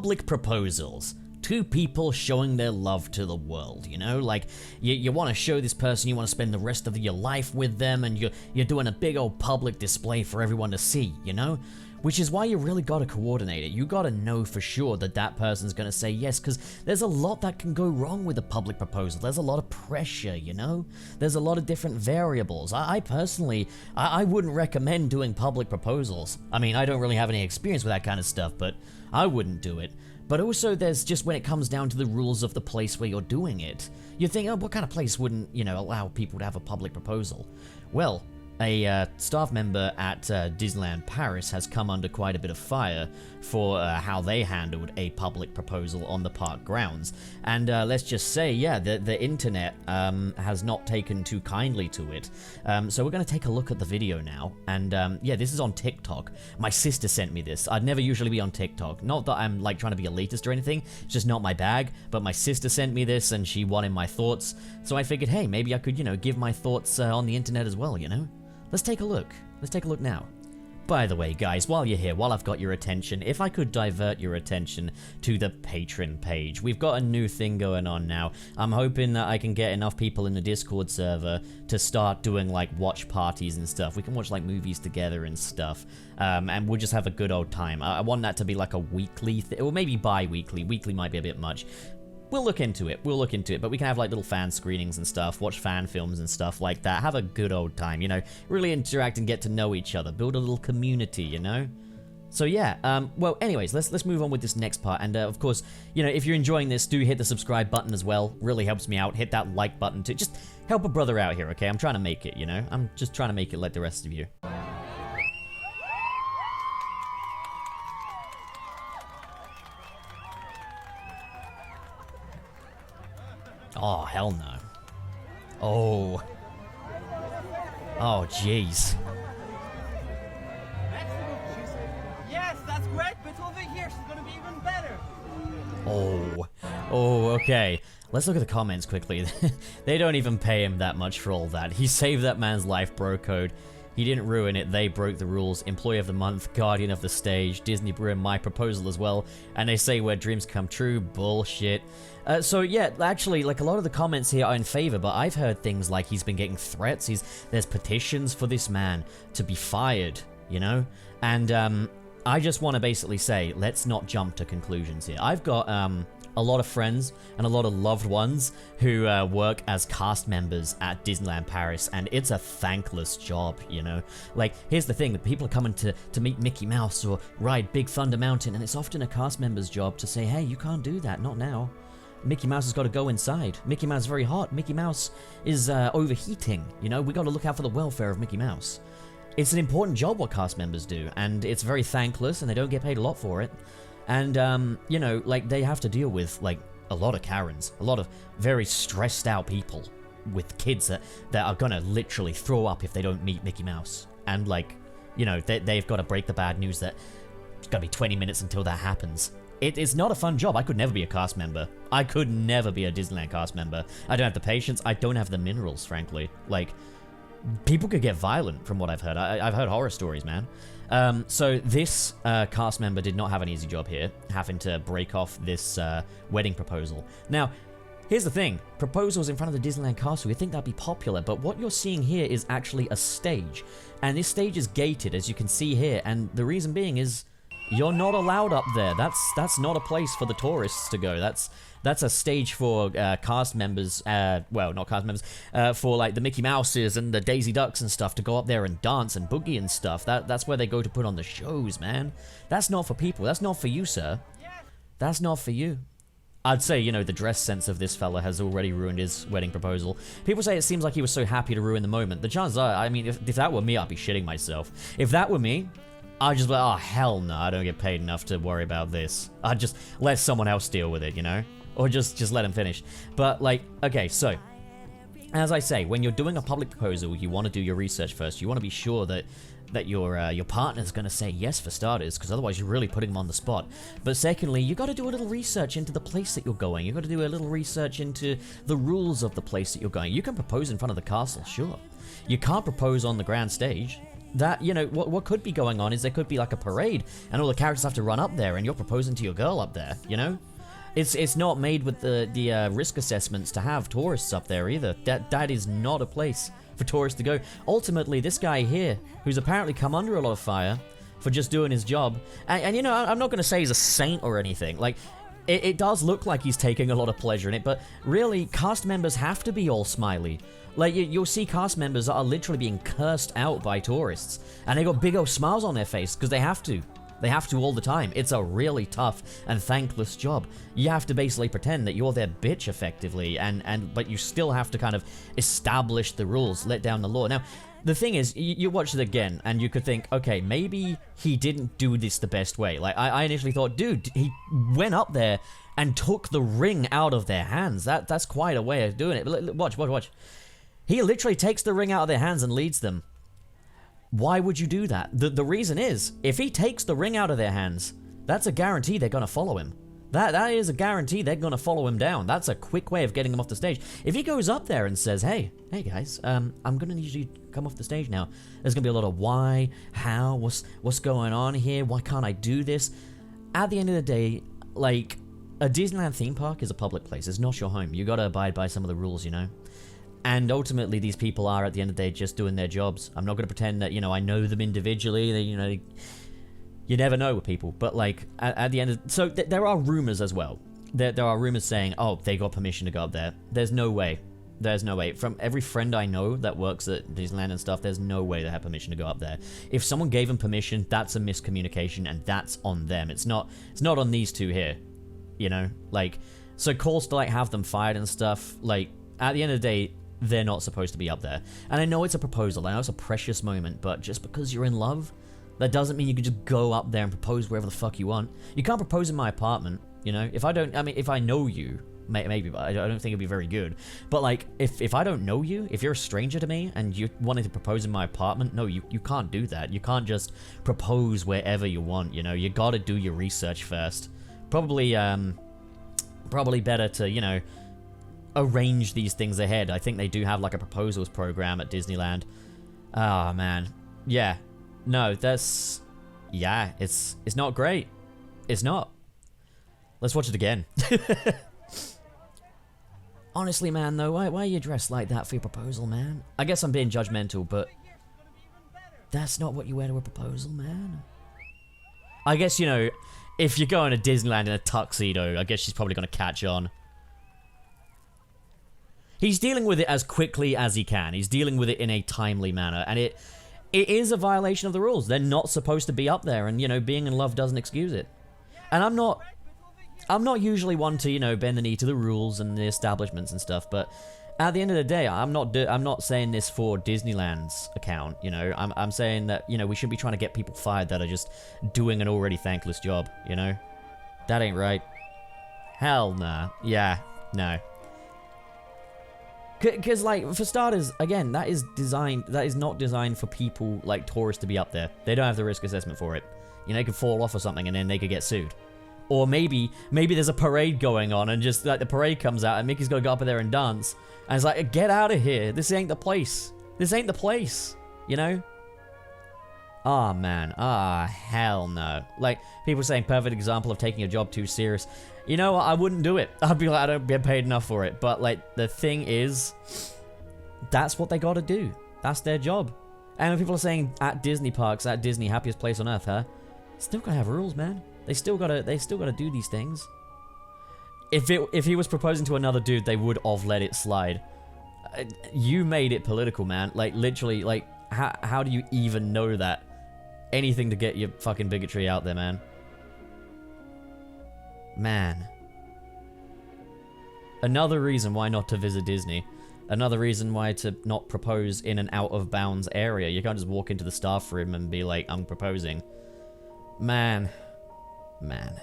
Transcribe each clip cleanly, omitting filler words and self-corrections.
public proposals. Two people showing their love to the world, you know? Like, you want to show this person, you want to spend the rest of your life with them, and you're doing a big old public display for everyone to see, you know? Which is why you really gotta coordinate it. You gotta know for sure that that person's gonna say yes, because there's a lot that can go wrong with a public proposal. There's a lot of pressure, you know? There's a lot of different variables. I personally, I wouldn't recommend doing public proposals. I mean, I don't really have any experience with that kind of stuff, but I wouldn't do it. But also there's just when it comes down to the rules of the place where you're doing it. You think, oh, what kind of place wouldn't, you know, allow people to have a public proposal? Well, a staff member at Disneyland Paris has come under quite a bit of fire for how they handled a public proposal on the park grounds. And let's just say, yeah, the internet has not taken too kindly to it. So we're going to take a look at the video now. And yeah, this is on TikTok. My sister sent me this. I'd never usually be on TikTok. Not that I'm like trying to be elitist or anything. It's just not my bag. But my sister sent me this and she wanted my thoughts. So I figured, hey, maybe I could, you know, give my thoughts on the internet as well, you know? Let's take a look. Let's take a look now. By the way, guys, while you're here, while I've got your attention, if I could divert your attention to the Patreon page. We've got a new thing going on now. I'm hoping that I can get enough people in the Discord server to start doing, like, watch parties and stuff. We can watch, like, movies together and stuff, and we'll just have a good old time. I want that to be, like, a weekly thing, or maybe bi-weekly. Weekly might be a bit much. We'll look into it, but we can have like little fan screenings and stuff, watch fan films and stuff like that, have a good old time, you know, really interact and get to know each other, build a little community, you know? So yeah, well anyways, let's move on with this next part, and of course, you know, if you're enjoying this, do hit the subscribe button as well, really helps me out, hit that like button to just help a brother out here, okay? I'm trying to make it, you know? I'm just trying to make it like the rest of you. Oh, hell no. Oh. Oh, jeez. Yes, that's great, but over here she's gonna be even better. Oh. Oh, okay. Let's look at the comments quickly. They don't even pay him that much for all that. He saved that man's life, bro code. He didn't ruin it, they broke the rules. Employee of the month, guardian of the stage, Disney ruined my proposal as well. And they say where dreams come true, bullshit. So yeah, actually, like a lot of the comments here are in favor, but I've heard things like he's been getting threats, there's petitions for this man to be fired, you know? And I just want to basically say, let's not jump to conclusions here. I've got a lot of friends and a lot of loved ones who work as cast members at Disneyland Paris, and it's a thankless job, you know? Like, here's the thing, that people are coming to meet Mickey Mouse or ride Big Thunder Mountain, and it's often a cast member's job to say, hey, you can't do that, not now. Mickey Mouse has got to go inside. Mickey Mouse is very hot. Mickey Mouse is overheating, you know? We got to look out for the welfare of Mickey Mouse. It's an important job what cast members do, and it's very thankless, and they don't get paid a lot for it. And, you know, like, they have to deal with, like, a lot of Karens, a lot of very stressed out people with kids that are gonna literally throw up if they don't meet Mickey Mouse. And, like, you know, they've got to break the bad news that it's gonna be 20 minutes until that happens. It's not a fun job. I could never be a cast member. I could never be a Disneyland cast member. I don't have the patience. I don't have the minerals, frankly. Like, people could get violent from what I've heard. I've heard horror stories, man. So this cast member did not have an easy job here, having to break off this wedding proposal. Now, here's the thing. Proposals in front of the Disneyland castle, you think that'd be popular, but what you're seeing here is actually a stage. And this stage is gated, as you can see here, and the reason being is you're not allowed up there. That's not a place for the tourists to go. That's a stage for cast members, well, not cast members, for like the Mickey Mouses and the Daisy Ducks and stuff to go up there and dance and boogie and stuff. That's where they go to put on the shows, man. That's not for people. That's not for you, sir. That's not for you. I'd say, you know, the dress sense of this fella has already ruined his wedding proposal. People say it seems like he was so happy to ruin the moment. The chances are, I mean, if that were me, I'd be shitting myself. If that were me, I'd just be like, oh, hell no, I don't get paid enough to worry about this. I'd just let someone else deal with it, you know? Or just let him finish. But, like, okay, so, as I say, when you're doing a public proposal, you want to do your research first. You want to be sure that your partner's going to say yes, for starters, because otherwise you're really putting them on the spot. But secondly, you got to do a little research into the place that you're going. You got to do a little research into the rules of the place that you're going. You can propose in front of the castle, sure. You can't propose on the grand stage. that, you know, what could be going on is there could be like a parade and all the characters have to run up there and you're proposing to your girl up there, you know? It's not made with the risk assessments to have tourists up there either. That is not a place for tourists to go. Ultimately, this guy here, who's apparently come under a lot of fire for just doing his job, and you know, I'm not going to say he's a saint or anything. Like, it does look like he's taking a lot of pleasure in it, but really, cast members have to be all smiley. Like, you'll see cast members that are literally being cursed out by tourists, and they got big old smiles on their face because they have to. They have to all the time. It's a really tough and thankless job. You have to basically pretend that you're their bitch effectively, but you still have to kind of establish the rules, let down the law. Now, the thing is, you watch it again, and you could think, okay, maybe he didn't do this the best way. Like, I initially thought, dude, he went up there and took the ring out of their hands. That's quite a way of doing it. But watch. He literally takes the ring out of their hands and leads them. Why would you do that? The reason is, if he takes the ring out of their hands, that's a guarantee they're gonna follow him. That is a guarantee they're gonna follow him down. That's a quick way of getting him off the stage. If he goes up there and says, hey guys, I'm gonna need you to come off the stage now. There's gonna be a lot of why, how, what's going on here, why can't I do this? At the end of the day, like, a Disneyland theme park is a public place. It's not your home. You gotta abide by some of the rules, you know? And ultimately, these people are, at the end of the day, just doing their jobs. I'm not going to pretend that, you know, I know them individually. They, you know, you never know with people. But, like, at the end of... So, there are rumors as well. There are rumors saying, oh, they got permission to go up there. There's no way. There's no way. From every friend I know that works at Disneyland and stuff, there's no way they have permission to go up there. If someone gave them permission, that's a miscommunication, and that's on them. It's not on these two here, you know? Like, so calls to, like, have them fired and stuff, like, at the end of the day... They're not supposed to be up there. And I know it's a proposal, I know it's a precious moment, but just because you're in love, that doesn't mean you can just go up there and propose wherever the fuck you want. You can't propose in my apartment, you know? If I know you, maybe, but I don't think it'd be very good. But like, if I don't know you, if you're a stranger to me, and you wanted to propose in my apartment, no, you can't do that. You can't just propose wherever you want, you know? You gotta do your research first. Probably better to, you know, arrange these things ahead. I think they do have like a proposals program at Disneyland. Oh man. Yeah. No, that's... Yeah, it's not great. It's not. Let's watch it again. Honestly, man, though, why are you dressed like that for your proposal, man? I guess I'm being judgmental, but... That's not what you wear to a proposal, man. I guess, you know, if you're going to Disneyland in a tuxedo, I guess she's probably going to catch on. He's dealing with it as quickly as he can. He's dealing with it in a timely manner. And it is a violation of the rules. They're not supposed to be up there. And, you know, being in love doesn't excuse it. And I'm not usually one to, you know, bend the knee to the rules and the establishments and stuff. But at the end of the day, I'm not saying this for Disneyland's account, you know. I'm saying that, you know, we shouldn't be trying to get people fired that are just doing an already thankless job, you know. That ain't right. Hell nah. Yeah, no. Because, like, for starters, again, that is not designed for people, like, tourists to be up there. They don't have the risk assessment for it. You know, they could fall off or something and then they could get sued. Or maybe there's a parade going on and just, like, the parade comes out and Mickey's got to go up there and dance. And it's like, get out of here. This ain't the place. This ain't the place. You know? Ah, man. Ah, hell no. Like, people saying perfect example of taking a job too serious. You know what? I wouldn't do it. I'd be like, I don't get paid enough for it. But, like, the thing is, that's what they gotta do. That's their job. And when people are saying, at Disney parks, at Disney, happiest place on earth, huh? Still gotta have rules, man. They still gotta do these things. If he was proposing to another dude, they would have let it slide. You made it political, man. Like, literally, like, how do you even know that? Anything to get your fucking bigotry out there, man. Man. Another reason why not to visit Disney. Another reason why to not propose in an out-of-bounds area. You can't just walk into the staff room and be like, I'm proposing. Man. Man.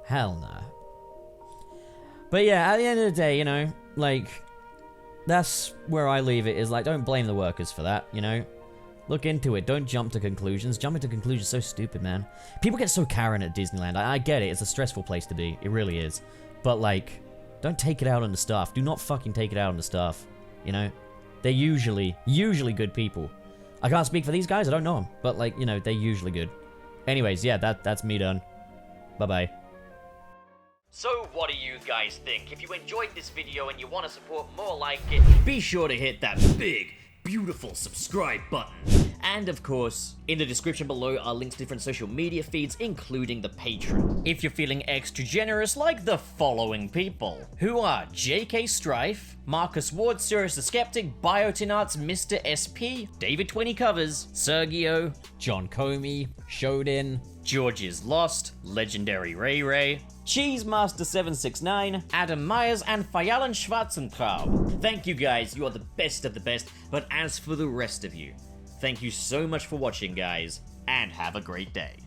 Hell no. But yeah, at the end of the day, you know, like, that's where I leave it, is like, don't blame the workers for that, you know? Look into it. Don't jump to conclusions. Jumping to conclusions is so stupid, man. People get so Karen at Disneyland. I get it. It's a stressful place to be. It really is. But, like, don't take it out on the staff. Do not fucking take it out on the staff. You know? They're usually good people. I can't speak for these guys, I don't know them. But, like, you know, they're usually good. Anyways, yeah, that's me done. Bye-bye. So what do you guys think? If you enjoyed this video and you want to support more like it, be sure to hit that big, beautiful subscribe button. And of course, in the description below are links to different social media feeds, including the Patreon. If you're feeling extra generous, like the following people, who are JK Strife, Marcus Ward, Sirius the Skeptic, Biotinarts, Mr. SP, David 20 Covers, Sergio, John Comey, Shodin, George is Lost, Legendary Ray Ray, Cheesemaster769, Adam Myers, and Fayalan Schwarzenkraub. Thank you guys, you are the best of the best, but as for the rest of you, thank you so much for watching, guys, and have a great day.